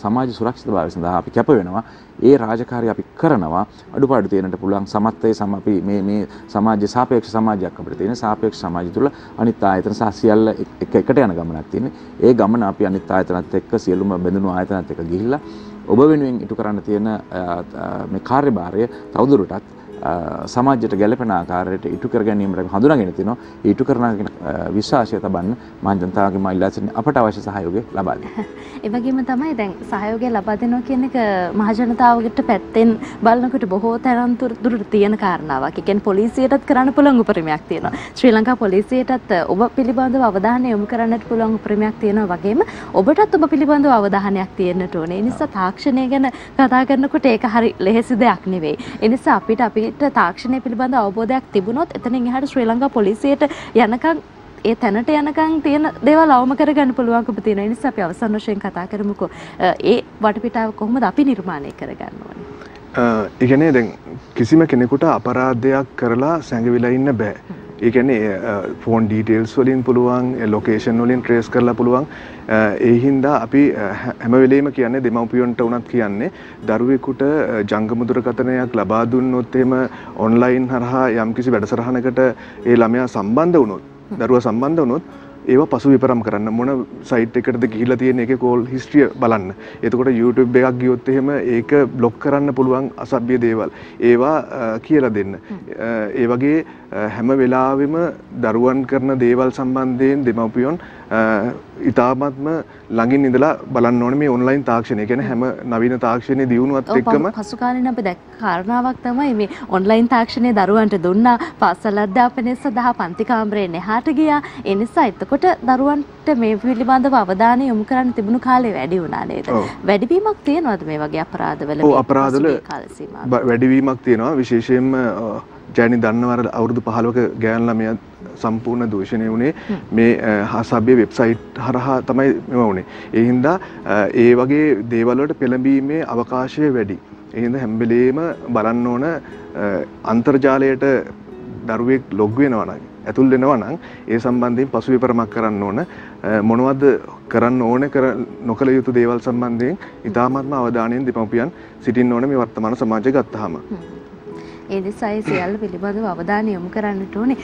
සමාජ සුරක්ෂිතභාවය සඳහා අපි කැප වෙනවා. ඒ රාජකාරිය අපි කරනවා. අඩුපාඩු තියෙනට පුළුවන් සමත්යේ අපි මේ සමාජයේ සාපේක්ෂ සමාජයක් අපිට තියෙන. සාපේක්ෂ සමාජය තුළ අනිත් ආයතන සහ සියල්ල එකට යන ගමනක් තියෙන්නේ. ඒ ගමන අපි අනිත් ආයතනත් එක්ක, සියලුම බැඳුණු ආයතනත් එක්ක ගිහිල්ලා ඔබ වෙනුවෙන් ඉටු කරන්න තියෙන මේ කාර්යභාරය තවදුරටත් සමාජයට ගැළපෙන ආකාරයට ඉටු කර ගැනීමට හඳුනාගෙන තිනවා. ඉටු කරන විශ්වාසය තබන්න මහ ජනතාවගේ මයිලා සිටින අපට අවශ්‍ය සහයෝගය ලබා දෙන්න. ඒ වගේම තමයි දැන් සහයෝගය ලබා දෙනවා කියන එක මහ ජනතාවකට පැත්තෙන් බලනකොට බොහෝ තරම් දුරට තියෙන කාරණාවක්. ඒ කියන්නේ පොලිසියටත් කරන්න පුළුවන් උපරිමයක් තියෙනවා. ශ්‍රී ලංකා පොලිසියටත් ඔබ පිළිබඳව අවධානය යොමු කරන්නට පුළුවන් උපරිමයක් තියෙනවා. වගේම ඔබටත් ඔබ පිළිබඳව අවධානයක් තියෙන්නට ඕනේ. ඒ නිසා තාක්ෂණය ගැන කතා කරනකොට ඒක හරි ලෙහෙසි දෙයක් නෙවෙයි. ඒ නිසා අපිට තාක්ෂණය පිළිබඳ අවබෝධයක් තිබුණොත් එතනින් එහාට ශ්‍රී ලංකා පොලිසියට යනකම් ඒ තැනට යනකම් තියෙන දේවල් අවම කරගන්න පුළුවන්කම තියෙන නිසා අපි අවසන් වශයෙන් කතා කරමුකෝ. ඒ වටපිටාව කොහොමද අපි නිර්මාණය කරගන්න ඕනේ? ඒ කියන්නේ දැන් කිසිම කෙනෙකුට අපරාධයක් කරලා සැඟවිලා ඉන්න බෑ. ඒ කියන්නේ ෆෝන් ඩීටේල්ස් වලින් පුළුවන්, ලොකේෂන් වලින් ට්‍රේස් කරලා පුළුවන්. ඒ හින්දා අපි හැම වෙලෙම කියන්නේ දෙමව්පියන්ට උනත් කියන්නේ දරුවෙකුට ජංගම දුරකථනයක් ලබා දුන්නොත් එහෙම ඔන්ලයින් හරහා යම්කිසි වැඩසටහනකට ඒ ළමයා සම්බන්ධ වුණොත්, දරුවා සම්බන්ධ වුණොත් ඒවා පසු විපරම් කරන්න මොන සයිට් එකකටද ගිහිලා තියෙන එකේ කෝල් හිස්ටරිය බලන්න. එතකොට YouTube එකක් ගියොත් එහෙම ඒක બ્લોක් කරන්න පුළුවන් අසභ්‍ය දේවල්. ඒවා කියලා දෙන්න. ඒ වගේ හැම වෙලාවෙම දරුවන් කරන දේවල් සම්බන්ධයෙන් දෙමව්පියන් ඉතාමත්ම ළඟින් ඉඳලා බලන්න ඕනේ මේ ඔන්ලයින් තාක්ෂණය. ඒ කියන්නේ හැම නවීන තාක්ෂණයේ දියුණුවත් එක්කම පසු කාලෙන අපි දැක්ක කාරණාවක් තමයි මේ ඔන්ලයින් තාක්ෂණය දරුවන්ට දුන්නා පාසල් අධ්‍යාපනය සඳහා පන්ති කාමරයෙන් එහාට ගියා. ඒ නිසා එතකොට දරුවන්ට මේ පිළිබඳව අවධානය යොමු කරන්න තිබුණු කාලේ වැඩි වුණා නේද? වැඩිවීමක් තියෙනවද මේ වගේ අපරාධවල? ඔව් අපරාධවල වැඩිවීමක් තියෙනවා. විශේෂයෙන්ම ජයනි දන්නවර අවුරුදු 15ක ගෑනු ළමයා සම්පූර්ණ දූෂණය වුණේ මේ අසභ්‍ය වෙබ්සයිට් හරහා තමයි මෙව වුණේ. ඒ හින්දා ඒ වගේ දේවල් වලට පෙළඹීමේ අවකාශය වැඩි. ඒ හින්දා හැම වෙලේම බලන්න ඕන අන්තර්ජාලයට දරුවෙක් ලොග් වෙනවා නම් ඇතුල් වෙනවා නම් ඒ සම්බන්ධයෙන් පසුවිපරමක් කරන්න ඕන. මොනවද කරන්න ඕනේ නොකළ යුතු දේවල් සම්බන්ධයෙන් ඉතාමත්ම අවධානයෙන් දෙමව්පියන් සිටින්න ඕනේ මේ වර්තමාන සමාජය ගත්තාම. ඒ නිසා ඒ සියල්ල පිළිබඳව අවධානය යොමු කරන්නට ඕනේ.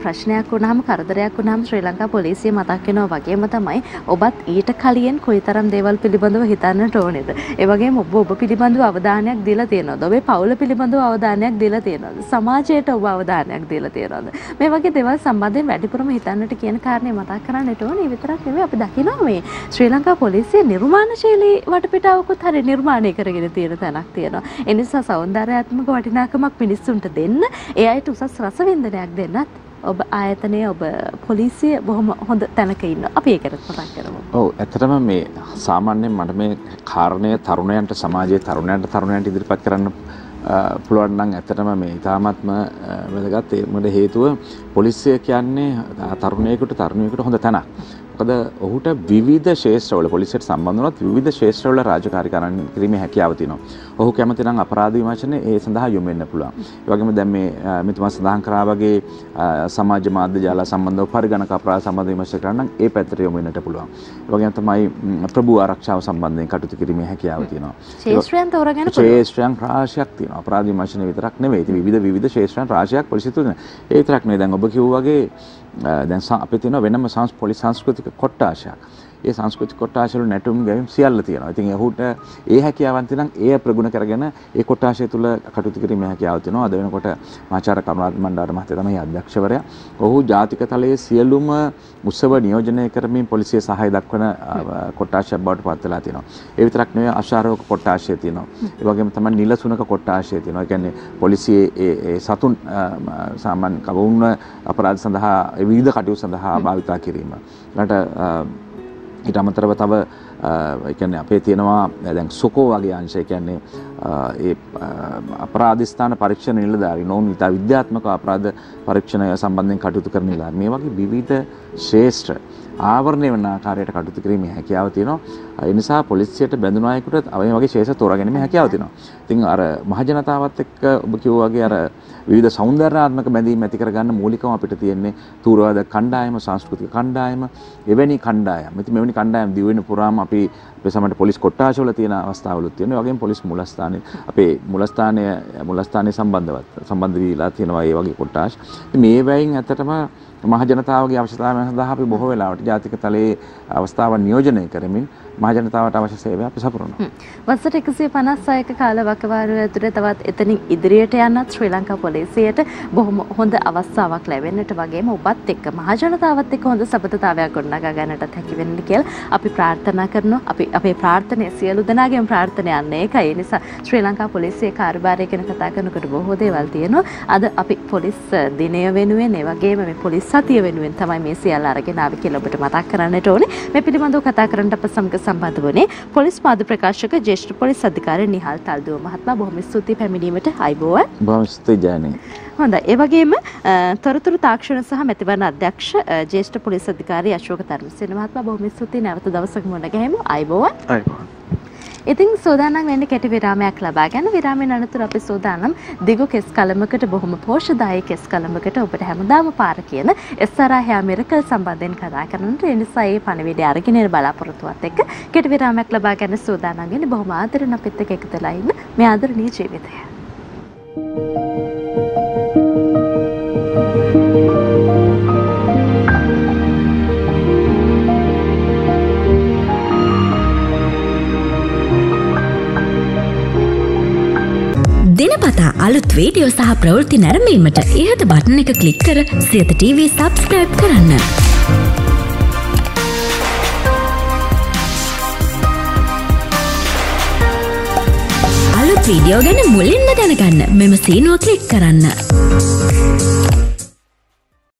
ප්‍රශ්නයක් වුණාම කරදරයක් වුණාම ශ්‍රී ලංකා පොලිසිය මතක් වෙනවා වගේම තමයි ඔබත් ඊට කලින් කොයිතරම් දේවල් පිළිබඳව හිතන්නට ඕනේද? ඒ වගේම ඔබ පිළිබඳව අවධානයක් දීලා තියෙනවද? ඔබේ පවුල පිළිබඳව අවධානයක් දීලා තියෙනවද? සමාජයට ඔබ අවධානයක් දීලා තියෙනවද? මේ වගේ දේවල් සම්බන්ධයෙන් වැඩිපුරම හිතන්නට කියන කාරණේ මතක් කරන්නට ඕනේ. ඒ විතරක් නෙවෙයි අපි දකිනවා මේ ශ්‍රී ලංකා පොලිසිය නිර්මාණශීලී වටපිටාවකුත් හරි නිර්මාණය කරගෙන තියෙන තැනක් තියෙනවා. ඒ නිසා සෞන්දර්යාත්මක වටිනාකමක් මිනිස්සුන්ට දෙන්න, ඒ අයට උසස් රසවින්දනයක් දෙන්නත් ඔබ ආයතනයේ ඔබ පොලිසිය බොහොම හොඳ තැනක ඉන්නවා. අපි ඒකට මතක් කරමු. ඔව් ඇත්තටම මේ සාමාන්‍යයෙන් මට මේ කාරණය තරුණයන්ට සමාජයේ තරුණයන්ට ඉදිරිපත් කරන්න පුළුවන් නම් ඇත්තටම මේ ඉතාමත්ම වැදගත්. ඒකට හේතුව පොලිසිය කියන්නේ තරුණයෙකුට හොඳ තැනක්. මොකද ඔහුට විවිධ ශේෂ්ත්‍රවල පොලිසියට සම්බන්ධ වුණත් විවිධ ශේෂ්ත්‍රවල රාජකාරී කිරීමේ හැකියාව තියෙනවා. ඔහු කැමති නම් අපරාධ විමර්ශනයේ ඒ සඳහා යොමු වෙන්න පුළුවන්. ඒ වගේම දැන් මේ මෙතුමා සඳහන් කරා වගේ සමාජ මාධ්‍ය ජාල සම්බන්ධව පරිගණක අපරාධ සම්බන්ධ විමර්ශනය කරන්න නම් ඒ පැත්තට යොමු වෙන්නට පුළුවන්. ඒ වගේම තමයි ප්‍රභූ ආරක්ෂාව සම්බන්ධයෙන් කටයුතු කිරීමේ හැකියාව තියෙනවා. ශේෂ්ත්‍රයන් තෝරාගෙන ශේෂ්ත්‍රයන් රාශියක් තියෙනවා. අපරාධ විමර්ශනය විතරක් නෙවෙයි. ඉතින් විවිධ ශේෂ්ත්‍රයන් රාශියක් පොලිසිය තුන. ඒ විතරක් නෙවෙයි. දැන් ඔබ කිව්වා වගේ දැන් අපේ තියෙන වෙනම පොලිස් සංස්කෘතික කොට්ටාශයක්. ඒ සංස්කෘතික කොට්ටාශ වල නැටුම් ගැයීම් සියල්ල තියෙනවා. ඉතින් ඔහුට ඒ හැකියාවන් තියෙනම් ඒ ප්‍රගුණ කරගෙන ඒ කොට්ටාශය තුල කටයුතු කිරීමේ හැකියාව තියෙනවා. අද වෙනකොට මහාචාර්ය කරුණාරත්න බණ්ඩාර මහත්තයා තමයි අධ්‍යක්ෂවරයා. ඔහු ජාතික තලයේ සියලුම උත්සව නියෝජනය කරමින් පොලිසිය සහාය දක්වන කොට්ටාශයක් බවට පත් වෙලා තියෙනවා. ඒ විතරක් නෙවෙයි අශාරෝග කොට්ටාශය තියෙනවා. ඒ වගේම තමයි නිලසුනක කොට්ටාශය තියෙනවා. ඒ කියන්නේ පොලිසියේ ඒ සතුන් සාමාන්‍ය කවුරුන් අපරාධ සඳහා විවිධ කටයුතු සඳහා භාවිතා කිරීම. ඊට අමතරව තව ඒ කියන්නේ අපේ තියෙනවා දැන් සොකෝ වගේ අංශ. ඒ කියන්නේ ඒ අපරාධ ස්ථාන පරීක්ෂණ නිලධාරී නොවුන් ඉතා විද්‍යාත්මක අපරාධ පරීක්ෂණ සම්බන්ධයෙන් කටයුතු කරන නිලධාරී. මේ වගේ විවිධ ශේෂ්ත්‍ර ආවරණය වන ආකාරයට කටයුතු කිරීමේ හැකියාව තියෙනවා. ඒ නිසා පොලිසියට බැඳුණු අයෙකුට මේ වගේ ශේෂ්ත්‍ර තෝරාගැනීමේ හැකියාව තියෙනවා. ඉතින් අර මහජනතාවත් එක්ක ඔබ කිව්වා වගේ අර විවිධ සෞන්දර්යාත්මක බැඳීම් ඇති කරගන්න මූලිකව අපිට තියෙන්නේ තූරවාද කණ්ඩායම, සංස්කෘතික කණ්ඩායම, එවැනි කණ්ඩායම්. ඉතින් මෙවැනි කණ්ඩායම් දිවෙන පුරාම අපි සමහර පොලිස් කොට්ටාශවල තියෙන අවස්ථාවලුත් තියෙනවා. ඒ වගේම පොලිස් මුලස්ථානයේ අපේ මුලස්ථානයේ සම්බන්ධ වීලා තියෙනවා ඒ වගේ කොට්ටාශ. ඉතින් මේ වයින් ඇත්තටම මහජනතාවගේ අවශ්‍යතාවයන් සඳහා අපි බොහෝ වෙලාවට ජාතික තලයේ අවස්ථාවන් නියෝජනය කරමින් මහජනතාවට අවශ්‍ය සේවය අපි සපුරනවා. වසර 156ක කාල වකවානුව ඇතුළේ තවත් එතනින් ඉදිරියට යන්නත් ශ්‍රී ලංකා පොලිසියට බොහොම හොඳ අවස්ථාවක් ලැබෙන්නට වගේම ඔබත් එක්ක මහජනතාවත් එක්ක හොඳ සබඳතාවයක් ගොඩනගා ගන්නටත් හැකි වෙන්න කියලා අපි ප්‍රාර්ථනා කරනවා. අපේ ප්‍රාර්ථනය සියලු දෙනාගේම ප්‍රාර්ථනයක් ඒකයි. ඒ නිසා ශ්‍රී ලංකා පොලිසියේ කාර්යභාරය ගැන කතා කරනකොට බොහෝ දේවල් තියෙනවා. අද අපි පොලිස් දිනය වෙනුවෙන් ඒ වගේම මේ පොලිස් සතිය වෙනුවෙන් තමයි මේ සියල්ල අරගෙන ආවේ කියලා ඔබට මතක් කරන්නට ඕනේ. මේ පිළිබඳව කතා කරන්න අප සමග සම්බන්ධ වුණේ පොලිස් මාධ්‍ය ප්‍රකාශක ජ්‍යෙෂ්ඨ පොලිස් අධිකාරී නිහාල් තල්දුව මහත්මයා. බොහොම ස්තුතියි පැමිණීමට. අයබෝවන්. බොහොම ස්තුතියි ජයනි. හොඳයි. ඒ වගේම තොරතුරු තාක්ෂණ සහ මැතිවරණ අධ්‍යක්ෂ ජ්‍යෙෂ්ඨ පොලිස් අධිකාරී අශෝක ධර්මසේන මහත්මයා. බොහොම ස්තුතියි. නැවත දවසක මුණ ගැහෙමු. අයබෝවන්. අයබෝවන්. ඉතින් සූදානම් වෙන්න කෙටි විරාමයක් ලබා ගන්න. විරාමයෙන් අනතුරු අපි සූදානම් දිගු කෙස් කලමකට බොහොම පෝෂදායී කෙස් කලමකට ඔබට හැමදාම පාර කියන SRI hair miracle සම්බන්ධයෙන් කතා කරනට. ඒ නිසා මේ පණිවිඩය අරගෙන ඉන්න බලාපොරොත්තුවත් එක්ක කෙටි විරාමයක් ලබා ගන්න සූදානම් වෙන්න. බොහොම ආදරෙන් අපිත් එක්ක එකතුලා ඉන්න මේ ආදරණීය ජීවිතය. දිනපතා අලුත් වීඩියෝ සහ ප්‍රවෘත්ති නැරඹීමට ඉහත බටන් එක ක්ලික් කර සියත TV සබ්ස්ක්‍රයිබ් කරන්න. අලුත් වීඩියෝ ගැන මුලින්ම දැනගන්න මෙම සීනුව ක්ලික් කරන්න.